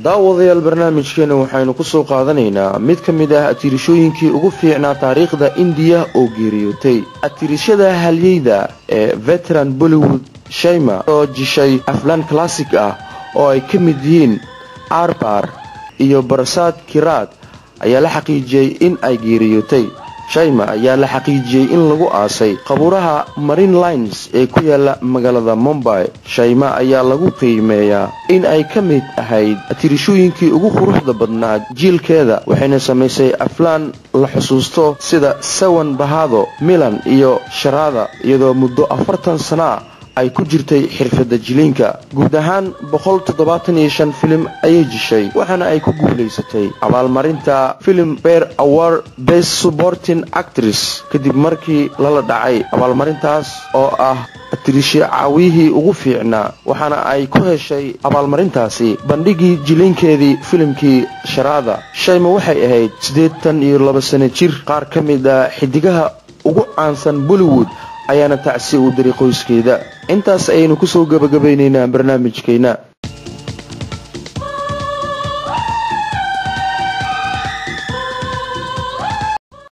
daawadayaal barnaamijkeena waxaynu ku soo qaadanaynaa mid ka mid ah atirishooyinkii ugu fiicnaa taariikhda India oo geeriyootay. Atirishada halyeyda ee veteran Bollywood Shaima oo jishay aflaan classic ah oo ay ka mid yihiin Arpar iyo Barsad Kirat ayaa la xaqiijiyay in ay geeriyootay. Shaima ayaa la xaqiijiyay in lagu aasay qabuuraha Marine Lines ee ku yaala magaalada Mumbai. Shaima ayaa lagu qiimeeyaa in ay ka mid ahayd atirishooyinkii ugu quruxda badnaa jiilkeeda, waxayna samaysay aflaan la xusuusto sida Sawan Bahado, Milan iyo Sharada, iyadoo muddo 40 sano ay ku jirtay xirfadda jilinka. Guud ahaan 175 film ayay jishay, waxaana ay ku guuleysatay abaalmarinta Filmfare Award Best Supporting Actress kadib markii lala dhacay abaalmarintaas oo ah atirisha caawiyihii ugu fiicnaa, waxaana ay ku heshay abaalmarintaasi bandhigii jilinkeedii filimkii Sharada. Shaima waxay ahayd 82 sano jir. Qaar ka mid ah xidigaha ugu caansan Bollywood ayaana tacsi u diray qoyskeeda. Intaas ayaynu ku soo gabagabaynaynaa barnaamijkeena.